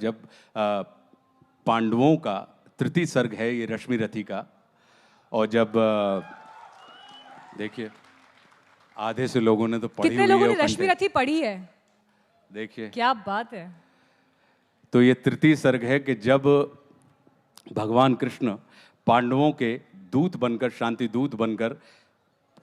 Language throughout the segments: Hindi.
जब पांडवों का तृतीय सर्ग है ये रश्मि रथी का, और जब देखिए आधे से लोगों ने तो पढ़ी हुई है। कितने लोगों ने रश्मि रथी पढ़ी है? देखिए क्या बात है। तो ये तृतीय सर्ग है कि जब भगवान कृष्ण पांडवों के दूत बनकर, शांति दूत बनकर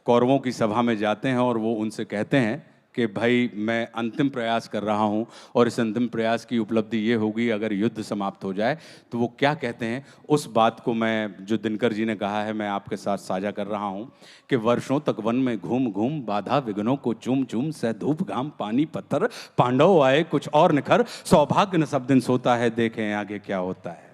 कौरवों की सभा में जाते हैं और वो उनसे कहते हैं कि भाई मैं अंतिम प्रयास कर रहा हूँ और इस अंतिम प्रयास की उपलब्धि ये होगी अगर युद्ध समाप्त हो जाए। तो वो क्या कहते हैं उस बात को मैं, जो दिनकर जी ने कहा है, मैं आपके साथ साझा कर रहा हूँ कि वर्षों तक वन में घूम घूम बाधा विघ्नों को चूम चूम, सह धूप घाम पानी पत्थर, पांडव आए कुछ और निखर, सौभाग्य न सब दिन सोता है, देखें आगे क्या होता है।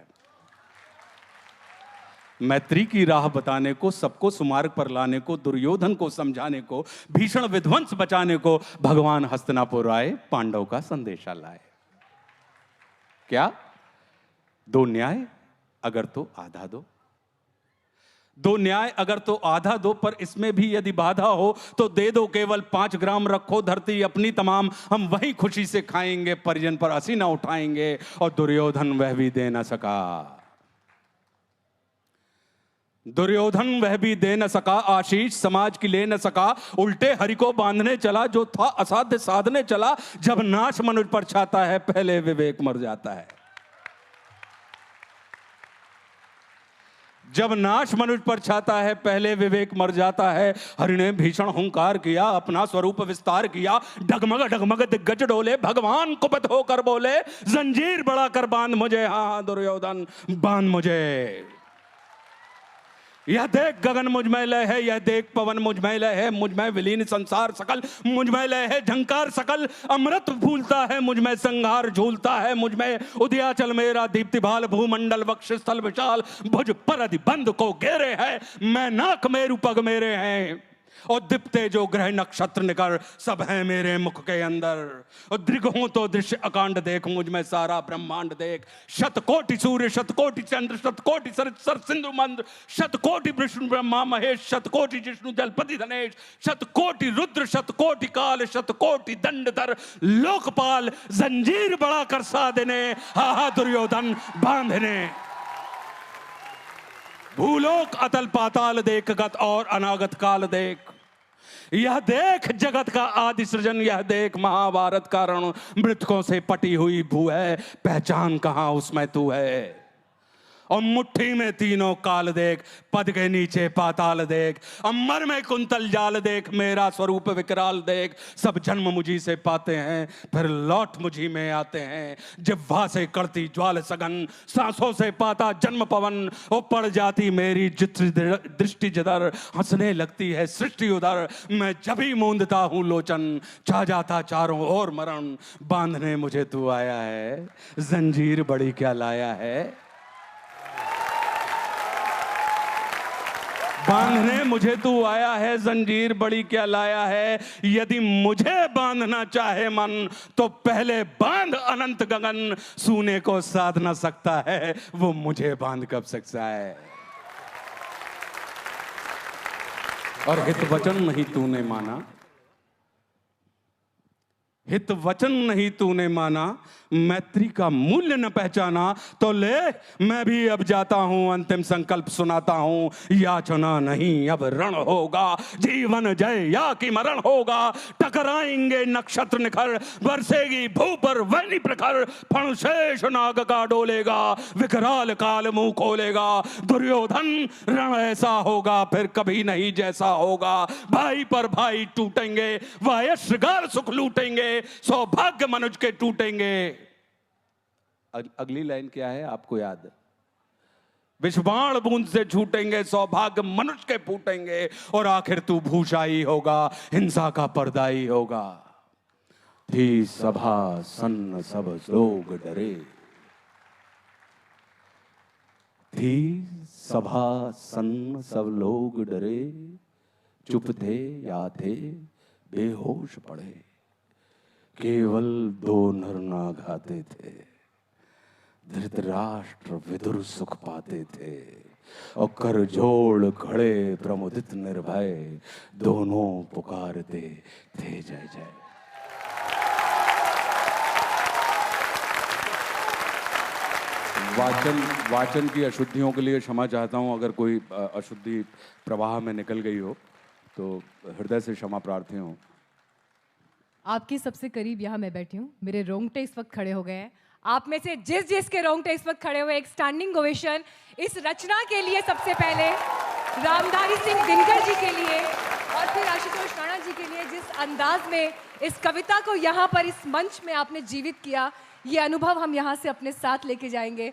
मैत्री की राह बताने को, सबको सुमार्ग पर लाने को, दुर्योधन को समझाने को, भीषण विध्वंस बचाने को भगवान हस्तिनापुर आए, पांडव का संदेशा लाए। क्या? दो न्याय अगर तो आधा दो, दो न्याय अगर तो आधा दो, पर इसमें भी यदि बाधा हो तो दे दो केवल 5 ग्राम, रखो धरती अपनी तमाम, हम वहीं खुशी से खाएंगे, परिजन पर हंसी ना उठाएंगे। और दुर्योधन वह भी दे न सका, दुर्योधन वह भी दे न सका, आशीष समाज की ले न सका, उल्टे हरि को बांधने चला, जो था असाध्य साधने चला। जब नाश मनुष्य पर छाता है, पहले विवेक मर जाता है। जब नाश मनुष्य पर छाता है, पहले विवेक मर जाता है। हरि ने भीषण हुंकार किया, अपना स्वरूप विस्तार किया, डगमग डगमग दिग्गज डोले, भगवान कुपित होकर बोले, जंजीर बढ़ाकर बांध मुझे, हाँ दुर्योधन बांध मुझे। यह देख गगन मुझ में लय है, यह देख पवन मुझ में लय है, मुझ में विलीन संसार सकल, मुझ में लय है झंकार सकल, अमृत फूलता है मुझ में, संहार झूलता है मुझ में, उदयाचल मेरा दीप्ति भाल, भूमंडल वक्ष स्थल विशाल, भुज पर अधिबंध को घेरे है, मैं नाक मेरु पग मेरे हैं, और दीप्ते जो ग्रह नक्षत्र निकर, सब है मेरे मुख के अंदर। और दृगहों तो दृश्य अकांड देख, मुझ में सारा ब्रह्मांड देख, शतकोटि सूर्य शतकोटि चंद्र, शतकोटि सर सिंधु मंद्र, शतकोटि विष्णु ब्रह्मा महेश, शतकोटि जिष्णु जलपति धनेश, शतकोटि रुद्र शतकोटि काल, शतकोटि दंडधर लोकपाल, जंजीर बड़ा कर साधने, हा दुर्योधन बांधने। भूलोक अतल पाताल देख, गत और अनागत काल देख, यह देख जगत का आदि सृजन, यह देख महाभारत का रण, मृतकों से पटी हुई भू है, पहचान कहां उसमें तू है। और मुट्ठी में तीनों काल देख, पद के नीचे पाताल देख, अमर में कुंतल जाल देख, मेरा स्वरूप विकराल देख। सब जन्म मुझी से पाते हैं, फिर लौट मुझी में आते हैं, जिह्वा से करती ज्वाल सघन, सांसों से पाता जन्म पवन, वो पड़ जाती मेरी दृष्टि जिधर, हंसने लगती है सृष्टि उधर, मैं जब ही मूंदता हूं लोचन, छा जाता चारों ओर मरण। बांधने मुझे तू आया है, जंजीर बड़ी क्या लाया है, बांधने मुझे तू आया है, जंजीर बड़ी क्या लाया है। यदि मुझे बांधना चाहे मन, तो पहले बांध अनंत गगन, सूने को साध ना सकता है, वो मुझे बांध कब सकता है। और हित वचन नहीं तूने माना, हित वचन नहीं तूने माना, मैत्री का मूल्य न पहचाना, तो ले मैं भी अब जाता हूं, अंतिम संकल्प सुनाता हूं, याचना नहीं अब रण होगा, जीवन जय या कि मरण होगा। टकराएंगे नक्षत्र निखर, बरसेगी भू पर वैनी प्रखर, फणशेष नाग का डोलेगा, विकराल काल मुंह खोलेगा। दुर्योधन रण ऐसा होगा फिर कभी नहीं जैसा होगा, भाई पर भाई टूटेंगे, वायश्रगार सुख लूटेंगे, सौभाग्य मनुज के टूटेंगे। अगली लाइन क्या है आपको याद? विषबाण बूंद से छूटेंगे, सौभाग्य मनुष्य के फूटेंगे, और आखिर तू भूषाई होगा, हिंसा का पर्दाई होगा। थी सभा सन्न सब लोग डरे, थी सभा सन्न सब लोग डरे, चुप थे या थे बेहोश पड़े, केवल 2 नर नाग आते थे, धृतराष्ट्र विदुर सुख पाते थे, और कर जोड़ खड़े प्रमुदित निर्भय, दोनों पुकारते थे जय जय। वाचन की अशुद्धियों के लिए क्षमा चाहता हूं। अगर कोई अशुद्धि प्रवाह में निकल गई हो तो हृदय से क्षमा प्रार्थी हूं। आपके सबसे करीब यहाँ मैं बैठी हूँ, मेरे रोंगटे इस वक्त खड़े हो गए हैं। आप में से जिस जिस के रोंगटे इस वक्त खड़े हुए, एक स्टैंडिंग ओवेशन इस रचना के लिए सबसे पहले, रामधारी सिंह दिनकर जी के लिए और फिर आशुतोष राणा जी के लिए, जिस अंदाज में इस कविता को यहाँ पर इस मंच में आपने जीवित किया, ये अनुभव हम यहाँ से अपने साथ लेके जाएंगे।